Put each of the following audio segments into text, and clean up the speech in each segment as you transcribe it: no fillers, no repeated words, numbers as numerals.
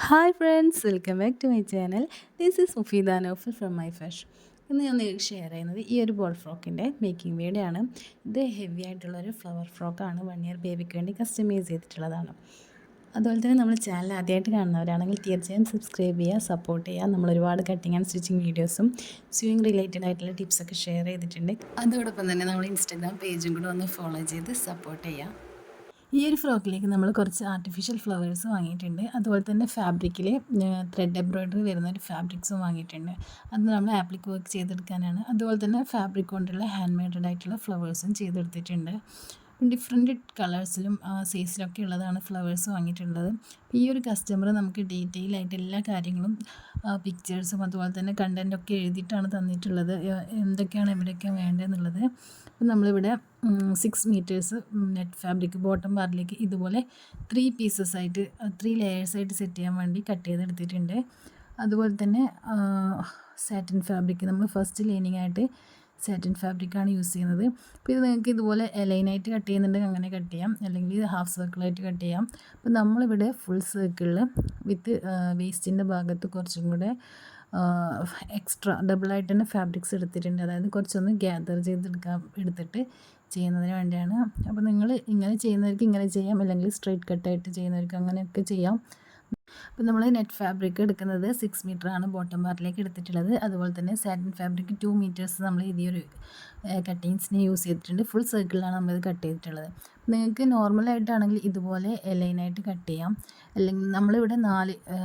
Hi friends, welcome back to my channel. This is Mufeeda Noufal from my fashion. ഇന്ന് ഞാൻ നിങ്ങൾക്ക് share ചെയ്യുന്നത് ഈ ഒരു ബോൾ ഫ്രോക്കിൻ്റെ മേക്കിംഗ് വീഡിയോ ആണ്. ഇത് ഹെവി ആയിട്ടുള്ളൊരു ഫ്ലവർ ഫ്രോക്കാണ്. 1 ഇയർ ബേബിക്ക് വേണ്ടി കസ്റ്റമൈസ് ചെയ്തിട്ടുള്ളതാണ്. അതുപോലെ തന്നെ നമ്മൾ ചാനൽ ആദ്യമായിട്ട് കാണുന്നവരാണെങ്കിൽ തീർച്ചയായും സബ്സ്ക്രൈബ് ചെയ്യുക, സപ്പോർട്ട് ചെയ്യുക. നമ്മൾ ഒരുപാട് കട്ടിങ് ആൻഡ് സ്റ്റിച്ചിങ് വീഡിയോസും സ്വിങ് റിലേറ്റഡ് ആയിട്ടുള്ള ടിപ്സൊക്കെ ഷെയർ ചെയ്തിട്ടുണ്ട്. അതോടൊപ്പം തന്നെ നമ്മൾ ഇൻസ്റ്റാഗ്രാം പേജും കൂടെ ഒന്ന് ഫോളോ ചെയ്ത് സപ്പോർട്ട് ചെയ്യുക. ഈ ഒരു ഫ്രോക്കിലേക്ക് നമ്മൾ കുറച്ച് ആർട്ടിഫിഷ്യൽ ഫ്ലവേഴ്സ് വാങ്ങിയിട്ടുണ്ട്. അതുപോലെ തന്നെ ഫാബ്രിക്കിൽ ത്രെഡ് എംബ്രോയ്ഡറി വരുന്ന ഒരു ഫാബ്രിക്സും വാങ്ങിയിട്ടുണ്ട്. അത് നമ്മൾ ആപ്ലിക് വർക്ക് ചെയ്തെടുക്കാനാണ്. അതുപോലെ തന്നെ ഫാബ്രിക് കൊണ്ടുള്ള ഹാൻഡ് മെയ്ഡഡ് ആയിട്ടുള്ള ഫ്ലവേഴ്സും ചെയ്തെടുത്തിട്ടുണ്ട്. ഡിഫറെൻറ്റ് കളേഴ്സിലും സൈസിലൊക്കെ ഉള്ളതാണ് ഫ്ലവേഴ്സ് വാങ്ങിയിട്ടുള്ളത്. ഈ ഒരു കസ്റ്റമർ നമുക്ക് ഡീറ്റെയിൽ ആയിട്ട് എല്ലാ കാര്യങ്ങളും പിക്ചേഴ്സും അതുപോലെ തന്നെ കണ്ടൻറ്റൊക്കെ എഴുതിയിട്ടാണ് തന്നിട്ടുള്ളത്, എന്തൊക്കെയാണ് എവിടെയൊക്കെയാണ് വേണ്ടതെന്നുള്ളത്. അപ്പം നമ്മളിവിടെ 6 മീറ്റേഴ്സ് നെറ്റ് ഫാബ്രിക് ബോട്ടം പാർട്ടിലേക്ക് ഇതുപോലെ 3 പീസസ് ആയിട്ട് 3 ലെയേഴ്സായിട്ട് സെറ്റ് ചെയ്യാൻ വേണ്ടി കട്ട് ചെയ്തെടുത്തിട്ടുണ്ട്. അതുപോലെ തന്നെ സാറ്റിൻ ഫാബ്രിക് നമ്മൾ ഫസ്റ്റ് ലൈനിങ് ആയിട്ട് സാറ്റിൻ ഫാബ്രിക്കാണ് യൂസ് ചെയ്യുന്നത്. അപ്പോൾ ഇത് നിങ്ങൾക്ക് ഇതുപോലെ ലൈനായിട്ട് കട്ട് ചെയ്യുന്നുണ്ടെങ്കിൽ അങ്ങനെ കട്ട് ചെയ്യാം, അല്ലെങ്കിൽ ഹാഫ് സർക്കിളായിട്ട് കട്ട് ചെയ്യാം. അപ്പോൾ നമ്മളിവിടെ ഫുൾ സർക്കിളിൽ വിത്ത് വേസ്റ്റിൻ്റെ ഭാഗത്ത് കുറച്ചും കൂടെ എക്സ്ട്രാ ഡബിളായിട്ട് തന്നെ ഫാബ്രിക്സ് എടുത്തിട്ടുണ്ട്. അതായത് കുറച്ചൊന്ന് ഗ്യാദർ എടുത്തിട്ട് ചെയ്യുന്നതിന് വേണ്ടിയാണ്. അപ്പോൾ നിങ്ങൾ ഇങ്ങനെ ചെയ്യുന്നവർക്ക് ഇങ്ങനെ ചെയ്യാം, അല്ലെങ്കിൽ സ്ട്രെയിറ്റ് കട്ടായിട്ട് ചെയ്യുന്നവർക്ക് അങ്ങനെയൊക്കെ ചെയ്യാം. അപ്പോൾ നമ്മൾ നെറ്റ് ഫാബ്രിക് എടുക്കുന്നത് 6 മീറ്ററാണ് ബോട്ടം പാർട്ടിലേക്ക് എടുത്തിട്ടുള്ളത്. അതുപോലെ തന്നെ സാറ്റിൻ ഫാബ്രിക് 2 മീറ്റേഴ്സ് നമ്മൾ ഇതൊരു കട്ടിങ്സിന് യൂസ് ചെയ്തിട്ടുണ്ട്. ഫുൾ സർക്കിളിലാണ് നമ്മളിത് കട്ട് ചെയ്തിട്ടുള്ളത്. നിങ്ങൾക്ക് നോർമലായിട്ടാണെങ്കിൽ ഇതുപോലെ ലൈനായിട്ട് കട്ട് ചെയ്യാം, അല്ലെങ്കിൽ നമ്മളിവിടെ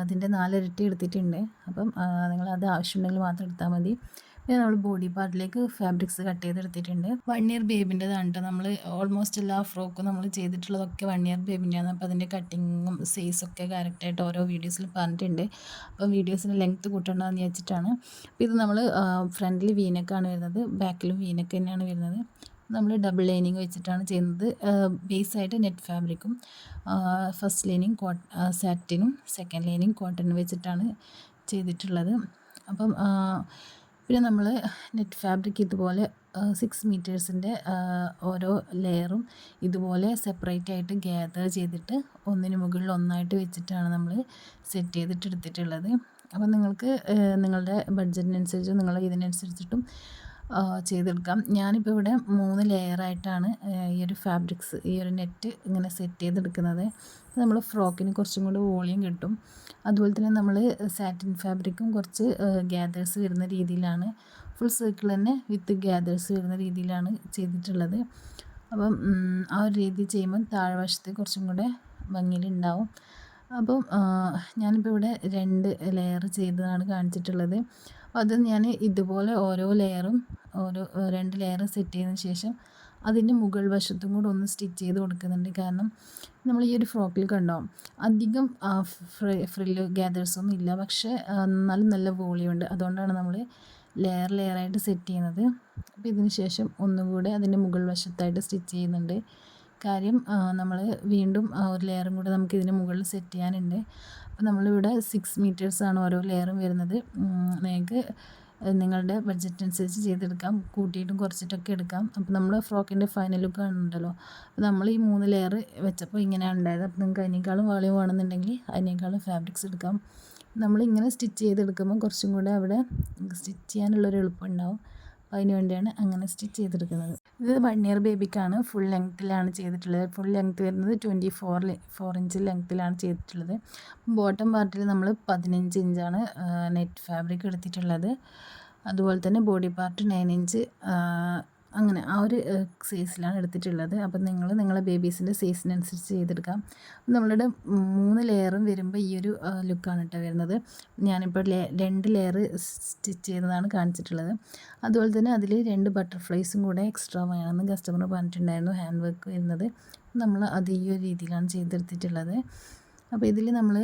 അതിൻ്റെ 4 ഇരട്ടി എടുത്തിട്ടുണ്ട്. അപ്പം നിങ്ങളത് ആവശ്യമുണ്ടെങ്കിൽ മാത്രം എടുത്താൽ മതി. പിന്നെ നമ്മൾ ബോഡി പാർട്ടിലേക്ക് ഫാബ്രിക്സ് കട്ട് ചെയ്തെടുത്തിട്ടുണ്ട്. 1 ഇയർ ബേബിൻ്റെതാണ് കേട്ടോ. നമ്മൾ ഓൾമോസ്റ്റ് എല്ലാ ഫ്രോക്കും നമ്മൾ ചെയ്തിട്ടുള്ളതൊക്കെ 1 ഇയർ ബേബിൻ്റെയാണ്. അപ്പോൾ അതിൻ്റെ കട്ടിങ്ങും സൈസൊക്കെ കറക്റ്റായിട്ട് ഓരോ വീഡിയോസിൽ പറഞ്ഞിട്ടുണ്ട്. അപ്പോൾ വീഡിയോസിന് ലെങ്ത്ത് കൂട്ടണ്ടെന്ന് വിചാരിച്ചിട്ടാണ്. അപ്പോൾ ഇത് നമ്മൾ ഫ്രണ്ടിൽ വീനക്കാണ് വരുന്നത്, ബാക്കിലും വീനക്ക് തന്നെയാണ് വരുന്നത്. നമ്മൾ ഡബിൾ ലൈനിങ് വെച്ചിട്ടാണ് ചെയ്യുന്നത്. ബേസായിട്ട് നെറ്റ് ഫാബ്രിക്കും ഫസ്റ്റ് ലൈനിങ് സാറ്റിനും സെക്കൻഡ് ലൈനിങ് കോട്ടനും വെച്ചിട്ടാണ് ചെയ്തിട്ടുള്ളത്. അപ്പം പിന്നെ നമ്മൾ നെറ്റ് ഫാബ്രിക് ഇതുപോലെ 6 മീറ്റേഴ്സിൻ്റെ ഓരോ ലെയറും ഇതുപോലെ സെപ്പറേറ്റ് ആയിട്ട് ഗ്യാദർ ചെയ്തിട്ട് ഒന്നിന് മുകളിൽ ഒന്നായിട്ട് വെച്ചിട്ടാണ് നമ്മൾ സെറ്റ് ചെയ്തിട്ട് എടുത്തിട്ടുള്ളത്. അപ്പം നിങ്ങൾക്ക് നിങ്ങളുടെ ബഡ്ജറ്റിനനുസരിച്ചും നിങ്ങളുടെ ഇതിനനുസരിച്ചിട്ടും ചെയ്തെടുക്കാം. ഞാനിപ്പോൾ ഇവിടെ 3 ലെയറായിട്ടാണ് ഈ ഒരു ഫാബ്രിക്സ് ഈ ഒരു നെറ്റ് ഇങ്ങനെ സെറ്റ് ചെയ്തെടുക്കുന്നത്. നമ്മൾ ഫ്രോക്കിന് കുറച്ചും കൂടി വോളിയം കിട്ടും. അതുപോലെ തന്നെ നമ്മൾ സാറ്റിൻ ഫാബ്രിക്കും കുറച്ച് ഗ്യാദേഴ്സ് വരുന്ന രീതിയിലാണ്, ഫുൾ സർക്കിൾ തന്നെ വിത്ത് ഗ്യാദേഴ്സ് വരുന്ന രീതിയിലാണ് ചെയ്തിട്ടുള്ളത്. അപ്പം ആ ഒരു രീതി ചെയ്യുമ്പോൾ താഴ്വശത്ത് കുറച്ചും കൂടെ ഭംഗിയിലുണ്ടാവും. അപ്പം ഞാനിപ്പോൾ ഇവിടെ 2 ലെയർ ചെയ്തതാണ് കാണിച്ചിട്ടുള്ളത്. അത് ഞാൻ ഇതുപോലെ ഓരോ ലെയറും 2 ലെയർ സെറ്റ് ചെയ്തതിന് ശേഷം അതിൻ്റെ മുകൾ വശത്തും കൂടെ ഒന്ന് സ്റ്റിച്ച് ചെയ്ത് കൊടുക്കുന്നുണ്ട്. കാരണം നമ്മൾ ഈ ഒരു ഫ്രോക്കിൽ കണ്ടോ, അധികം ഫ്രില്ല് ഗ്യാദേഴ്സൊന്നും ഇല്ല, പക്ഷേ എന്നാലും നല്ല വോളിയുണ്ട്. അതുകൊണ്ടാണ് നമ്മൾ ലെയറായിട്ട് സെറ്റ് ചെയ്യുന്നത്. അപ്പോൾ ഇതിന് ശേഷം ഒന്നുകൂടെ അതിൻ്റെ മുകൾ വശത്തായിട്ട് സ്റ്റിച്ച് ചെയ്യുന്നുണ്ട്. കാര്യം നമ്മൾ വീണ്ടും ഒരു ലെയറും കൂടെ നമുക്ക് ഇതിന് മുകളിൽ സെറ്റ് ചെയ്യാനുണ്ട്. അപ്പോൾ നമ്മളിവിടെ 6 മീറ്റേഴ്സാണ് ഓരോ ലെയറും വരുന്നത്. നിങ്ങൾക്ക് നിങ്ങളുടെ ബഡ്ജറ്റിനനുസരിച്ച് ചെയ്തെടുക്കാം, കൂട്ടിയിട്ടും കുറച്ചിട്ടൊക്കെ എടുക്കാം. അപ്പോൾ നമ്മൾ ഫ്രോക്കിൻ്റെ ഫൈനൽ ലുക്ക് കാണുന്നുണ്ടല്ലോ. അപ്പോൾ നമ്മൾ ഈ 3 ലെയർ വെച്ചപ്പോൾ ഇങ്ങനെയാണ് ഉണ്ടായത്. അപ്പോൾ നിങ്ങൾക്ക് അതിനേക്കാളും വോളിയം വേണമെന്നുണ്ടെങ്കിൽ അതിനേക്കാളും ഫാബ്രിക്സ് എടുക്കാം. നമ്മളിങ്ങനെ സ്റ്റിച്ച് ചെയ്തെടുക്കുമ്പോൾ കുറച്ചും കൂടെ അവിടെ സ്റ്റിച്ച് ചെയ്യാനുള്ളൊരു എളുപ്പം ഉണ്ടാവും. അപ്പോൾ അതിന് വേണ്ടിയാണ് അങ്ങനെ സ്റ്റിച്ച് ചെയ്തെടുക്കുന്നത്. ഇത് 1 ഇയർ ബേബിക്കാണ് ഫുൾ ലെങ്ത്തിലാണ് ചെയ്തിട്ടുള്ളത്. ഫുൾ ലെങ്ത്ത് വരുന്നത് 24 ഇഞ്ച് ലെങ്ത്തിലാണ് ചെയ്തിട്ടുള്ളത്. ബോട്ടം പാർട്ടിൽ നമ്മൾ 15 ഇഞ്ചാണ് നെറ്റ് ഫാബ്രിക് എടുത്തിട്ടുള്ളത്. അതുപോലെ തന്നെ ബോഡി പാർട്ട് 9 ഇഞ്ച്, അങ്ങനെ ആ ഒരു സൈസിലാണ് എടുത്തിട്ടുള്ളത്. അപ്പം നിങ്ങളെ ബേബീസിൻ്റെ സൈസിനനുസരിച്ച് ചെയ്തെടുക്കാം. നമ്മളുടെ 3 ലെയറും വരുമ്പോൾ ഈ ഒരു ലുക്കാണ് കേട്ടോ വരുന്നത്. ഞാനിപ്പോൾ 2 ലെയർ സ്റ്റിച്ച് ചെയ്തതാണ് കാണിച്ചിട്ടുള്ളത്. അതുപോലെ തന്നെ അതിൽ 2 ബട്ടർഫ്ലൈസും കൂടെ എക്സ്ട്രാ വേണമെന്ന് കസ്റ്റമർ പറഞ്ഞിട്ടുണ്ടായിരുന്നു, ഹാൻഡ് വർക്ക് വരുന്നത്. നമ്മൾ അത് ഈ ഒരു രീതിയിലാണ് ചെയ്തെടുത്തിട്ടുള്ളത്. അപ്പോൾ ഇതിൽ നമ്മൾ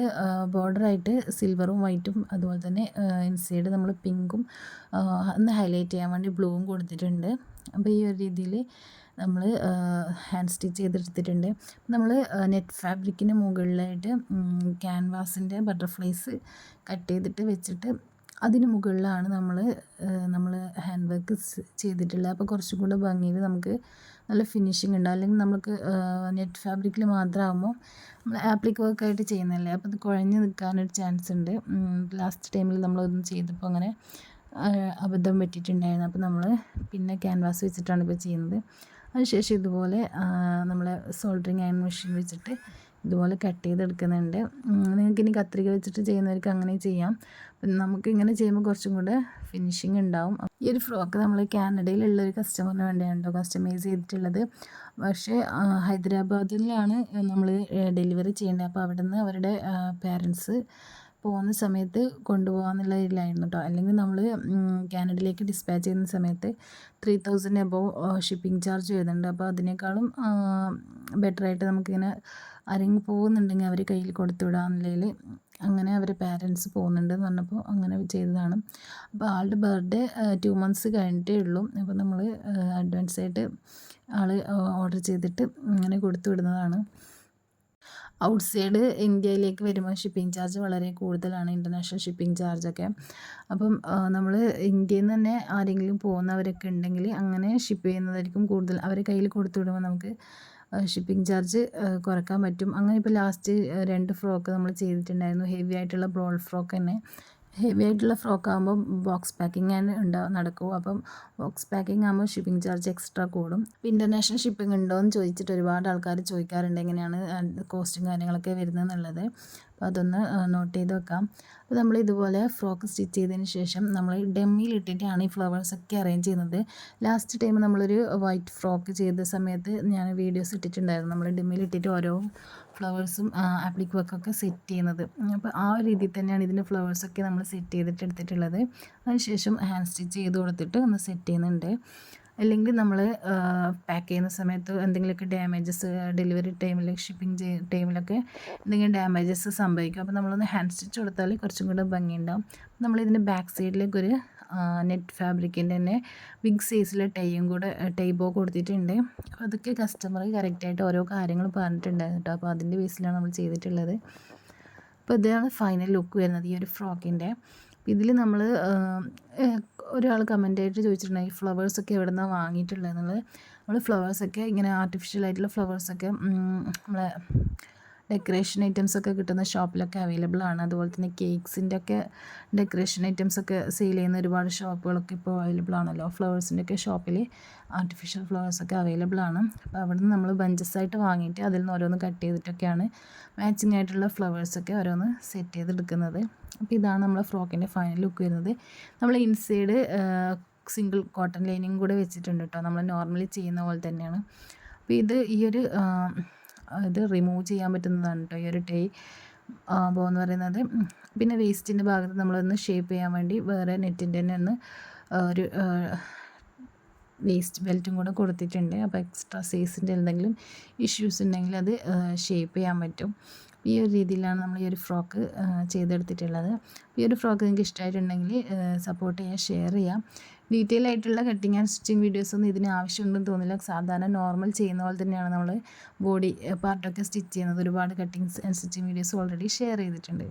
ബോർഡറായിട്ട് സിൽവറും വൈറ്റും അതുപോലെ തന്നെ ഇൻസൈഡ് നമ്മൾ പിങ്കും ഒന്ന് ഹൈലൈറ്റ് ചെയ്യാൻ വേണ്ടി ബ്ലൂവും കൊടുത്തിട്ടുണ്ട്. അപ്പോൾ ഈ ഒരു രീതിയിൽ നമ്മൾ ഹാൻഡ് സ്റ്റിച്ച് ചെയ്തെടുത്തിട്ടുണ്ട്. നമ്മൾ നെറ്റ് ഫാബ്രിക്കിന് മുകളിലായിട്ട് ക്യാൻവാസിൻ്റെ ബട്ടർഫ്ലൈസ് കട്ട് ചെയ്തിട്ട് വെച്ചിട്ട് അതിന് മുകളിലാണ് നമ്മൾ ഹാൻഡ് വർക്ക് ചെയ്തിട്ടുള്ളത്. അപ്പോൾ കുറച്ചും കൂടെ ഭംഗിയിൽ നമുക്ക് നല്ല ഫിനിഷിംഗ് ഉണ്ടാവും. അല്ലെങ്കിൽ നമുക്ക് നെറ്റ് ഫാബ്രിക്കിൽ മാത്രമാകുമ്പോൾ നമ്മൾ ആപ്ലിക് വർക്കായിട്ട് ചെയ്യുന്നതല്ലേ, അപ്പോൾ അത് കുഴഞ്ഞ് നിൽക്കാനൊരു ചാൻസ് ഉണ്ട്. ലാസ്റ്റ് ടൈമിൽ നമ്മളൊന്നും ചെയ്തപ്പോൾ അങ്ങനെ അബദ്ധം പറ്റിയിട്ടുണ്ടായിരുന്നു. അപ്പോൾ നമ്മൾ പിന്നെ ക്യാൻവാസ് വെച്ചിട്ടാണ് ഇപ്പോൾ ചെയ്യുന്നത്. അതിനുശേഷം ഇതുപോലെ നമ്മൾ സോൾഡറിങ് അയൺ മെഷീൻ വെച്ചിട്ട് ഇതുപോലെ കട്ട് ചെയ്തെടുക്കുന്നുണ്ട്. നിങ്ങൾക്ക് ഇനി കത്രിക വെച്ചിട്ട് ചെയ്യുന്നവർക്ക് അങ്ങനെ ചെയ്യാം. അപ്പം നമുക്ക് ഇങ്ങനെ ചെയ്യുമ്പോൾ കുറച്ചും കൂടെ ഫിനിഷിങ് ഉണ്ടാവും. ഈ ഒരു ഫ്രോക്ക് നമ്മൾ കാനഡയിലുള്ള ഒരു കസ്റ്റമറിന് വേണ്ടിയാണ് കേട്ടോ കസ്റ്റമൈസ് ചെയ്തിട്ടുള്ളത്. പക്ഷേ ഹൈദരാബാദിലാണ് നമ്മൾ ഡെലിവറി ചെയ്യേണ്ടത്. അപ്പോൾ അവിടെ നിന്ന് അവരുടെ പാരൻസ് പോകുന്ന സമയത്ത് കൊണ്ടുപോകാമെന്നുള്ള ഇതിലായിരുന്നു കേട്ടോ. അല്ലെങ്കിൽ നമ്മൾ കാനഡയിലേക്ക് ഡിസ്പാച്ച് ചെയ്യുന്ന സമയത്ത് 3000 എബോവ് ഷിപ്പിംഗ് ചാർജ് വരുന്നുണ്ട്. അപ്പോൾ അതിനേക്കാളും ബെറ്ററായിട്ട് നമുക്കിങ്ങനെ ആരെങ്കിലും പോകുന്നുണ്ടെങ്കിൽ അവർ കയ്യിൽ കൊടുത്തു വിടാമെന്നുള്ളതിൽ അങ്ങനെ അവരെ പാരൻസ് പോകുന്നുണ്ടെന്ന് പറഞ്ഞപ്പോൾ അങ്ങനെ ചെയ്തതാണ്. അപ്പോൾ ആളുടെ ബർത്ത്ഡേ 2 months കഴിഞ്ഞിട്ടേ ഉള്ളൂ. അപ്പോൾ നമ്മൾ അഡ്വാൻസായിട്ട് ഓർഡർ ചെയ്തിട്ട് അങ്ങനെ കൊടുത്തു വിടുന്നതാണ്. ഔട്ട്സൈഡ് ഇന്ത്യയിലേക്ക് വരുമ്പോൾ ഷിപ്പിംഗ് ചാർജ് വളരെ കൂടുതലാണ്, ഇൻ്റർനാഷണൽ ഷിപ്പിംഗ് ചാർജൊക്കെ. അപ്പം നമ്മൾ ഇന്ത്യയിൽ നിന്ന് തന്നെ ആരെങ്കിലും പോകുന്നവരൊക്കെ ഉണ്ടെങ്കിൽ അങ്ങനെ ഷിപ്പ് ചെയ്യുന്നതായിരിക്കും കൂടുതൽ. അവരെ കയ്യിൽ കൊടുത്തു വിടുമ്പോൾ നമുക്ക് ഷിപ്പിംഗ് ചാർജ് കുറക്കാൻ പറ്റും. അങ്ങനെ ഇപ്പോൾ ലാസ്റ്റ് 2 ഫ്രോക്ക് നമ്മൾ ചെയ്തിട്ടുണ്ടായിരുന്നു. ഹെവി ആയിട്ടുള്ള ബ്രോൾ ഫ്രോക്ക് തന്നെ. ഹെവി ആയിട്ടുള്ള ഫ്രോക്ക് ആകുമ്പോൾ ബോക്സ് പാക്കിംഗ് ആണ് നടക്കും. അപ്പം ബോക്സ് പാക്കിംഗ് ആകുമ്പോൾ ഷിപ്പിംഗ് ചാർജ് എക്സ്ട്രാ കൂടും. ഇൻ്റർനാഷണൽ ഷിപ്പിംഗ് ഉണ്ടോ എന്ന് ചോദിച്ചിട്ട് ഒരുപാട് ആൾക്കാർ ചോദിക്കാറുണ്ട്, എങ്ങനെയാണ് കോസ്റ്റും കാര്യങ്ങളൊക്കെ വരുന്നതെന്നുള്ളത്. അപ്പോൾ അതൊന്ന് നോട്ട് ചെയ്ത് വെക്കാം. അപ്പോൾ നമ്മൾ ഇതുപോലെ ഫ്രോക്ക് സ്റ്റിച്ച് ചെയ്തതിന് ശേഷം നമ്മൾ ഡെമ്മിയിലിട്ടിട്ടാണ് ഈ ഫ്ലവേഴ്സൊക്കെ അറേഞ്ച് ചെയ്യുന്നത്. ലാസ്റ്റ് ടൈം നമ്മളൊരു വൈറ്റ് ഫ്രോക്ക് ചെയ്ത സമയത്ത് ഞാൻ വീഡിയോസ് ഇട്ടിട്ടുണ്ടായിരുന്നു. നമ്മൾ ഡെമ്മിയിലിട്ടിട്ട് ഓരോ ഫ്ലവേഴ്സും ആപ്ലിക് വർക്കൊക്കെ സെറ്റ് ചെയ്യുന്നത്. അപ്പോൾ ആ ഒരു രീതിയിൽ തന്നെയാണ് ഇതിൻ്റെ ഫ്ലവേഴ്സൊക്കെ നമ്മൾ സെറ്റ് ചെയ്തിട്ട് എടുത്തിട്ടുള്ളത്. അതിനുശേഷം ഹാൻഡ് സ്റ്റിച്ച് ചെയ്ത് കൊടുത്തിട്ട് ഒന്ന് സെറ്റ് ചെയ്യുന്നുണ്ട്. അല്ലെങ്കിൽ നമ്മൾ പാക്ക് ചെയ്യുന്ന സമയത്ത് എന്തെങ്കിലുമൊക്കെ ഡാമേജസ് ഡെലിവറി ടൈമിൽ ഷിപ്പിംഗ് ടൈമിലൊക്കെ എന്തെങ്കിലും ഡാമേജസ് സംഭവിക്കും. അപ്പോൾ നമ്മളൊന്ന് ഹാൻഡ് സ്റ്റിച്ച് കൊടുത്താൽ കുറച്ചും കൂടെ ഭംഗിയുണ്ടാവും. നമ്മളിതിൻ്റെ ബാക്ക് സൈഡിലേക്കൊരു നെറ്റ് ഫാബ്രിക്കിൻ്റെ തന്നെ ബിഗ് സൈസിലെ ടൈ ബോ കൊടുത്തിട്ടുണ്ട്. അപ്പോൾ അതൊക്കെ കസ്റ്റമർ കറക്റ്റായിട്ട് ഓരോ കാര്യങ്ങൾ പറഞ്ഞിട്ടുണ്ടായിരുന്നു കേട്ടോ. അപ്പോൾ അതിൻ്റെ ബേസിലാണ് നമ്മൾ ചെയ്തിട്ടുള്ളത്. അപ്പോൾ ഇതാണ് ഫൈനൽ ലുക്ക് വരുന്നത് ഈ ഒരു ഫ്രോക്കിൻ്റെ. ഇതിൽ നമ്മൾ ഒരാൾ കമൻ്റായിട്ട് ചോദിച്ചിട്ടുണ്ടായി ഫ്ലവേഴ്സൊക്കെ എവിടെ നിന്നാണ് വാങ്ങിയിട്ടുള്ളത് എന്നുള്ളത്. നമ്മൾ ഫ്ലവേഴ്സൊക്കെ ഇങ്ങനെ ആർട്ടിഫിഷ്യൽ ആയിട്ടുള്ള ഫ്ലവേഴ്സൊക്കെ നമ്മളെ ഡെക്കറേഷൻ ഐറ്റംസൊക്കെ കിട്ടുന്ന ഷോപ്പിലൊക്കെ അവൈലബിൾ ആണ്. അതുപോലെ തന്നെ കേക്ക്സിൻ്റെ ഒക്കെ ഡെക്കറേഷൻ ഐറ്റംസൊക്കെ സെയിൽ ചെയ്യുന്ന ഒരുപാട് ഷോപ്പുകളൊക്കെ ഇപ്പോൾ അവൈലബിൾ ആണല്ലോ. ഫ്ലവേഴ്സിൻ്റെ ഒക്കെ ഷോപ്പിൽ ആർട്ടിഫിഷ്യൽ ഫ്ലവേഴ്സൊക്കെ അവൈലബിൾ ആണ്. അപ്പോൾ അവിടെ നിന്ന് നമ്മൾ ബഞ്ചസ് ആയിട്ട് വാങ്ങിയിട്ട് അതിൽ നിന്ന് ഓരോന്ന് കട്ട് ചെയ്തിട്ടൊക്കെയാണ് മാച്ചിങ് ആയിട്ടുള്ള ഫ്ലവേഴ്സൊക്കെ ഓരോന്ന് സെറ്റ് ചെയ്തെടുക്കുന്നത്. അപ്പോൾ ഇതാണ് നമ്മളെ ഫ്രോക്കിൻ്റെ ഫൈനൽ ലുക്ക് വരുന്നത്. നമ്മൾ ഇൻസൈഡ് സിംഗിൾ കോട്ടൺ ലൈനിങ് കൂടെ വെച്ചിട്ടുണ്ട് കേട്ടോ. നമ്മൾ നോർമലി ചെയ്യുന്ന പോലെ തന്നെയാണ്. അപ്പോൾ ഇത് റിമൂവ് ചെയ്യാൻ പറ്റുന്നതാണ് കേട്ടോ ഈ ഒരു ബോ എന്ന് പറയുന്നത്. പിന്നെ വേസ്റ്റിൻ്റെ ഭാഗത്ത് നമ്മളൊന്ന് ഷേപ്പ് ചെയ്യാൻ വേണ്ടി വേറെ നെറ്റിൻ്റെ തന്നെ ഒന്ന് ഒരു വേസ്റ്റ് ബെൽറ്റും കൂടെ കൊടുത്തിട്ടുണ്ട്. അപ്പോൾ എക്സ്ട്രാ സൈസിൻ്റെ എന്തെങ്കിലും ഇഷ്യൂസ് ഉണ്ടെങ്കിൽ അത് ഷേപ്പ് ചെയ്യാൻ പറ്റും. ഈ ഒരു രീതിയിലാണ് നമ്മൾ ഈ ഒരു ഫ്രോക്ക് ചെയ്തെടുത്തിട്ടുള്ളത്. ഈ ഒരു ഫ്രോക്ക് നിങ്ങൾക്ക് ഇഷ്ടമായിട്ടുണ്ടെങ്കിൽ സപ്പോർട്ട് ചെയ്യുക, ഷെയർ ചെയ്യാം. ഡീറ്റെയിൽ ആയിട്ടുള്ള കട്ടിങ് ആൻഡ് സ്റ്റിച്ചിങ് വീഡിയോസൊന്നും ഇതിന് ആവശ്യമുണ്ടെന്ന് തോന്നില്ല. സാധാരണ നോർമൽ ചെയ്യുന്ന പോലെ തന്നെയാണ് നമ്മൾ ബോഡി പാർട്ടൊക്കെ സ്റ്റിച്ച് ചെയ്യുന്നത്. ഒരുപാട് cuttings and stitching videos already share ചെയ്തിട്ടുണ്ട്.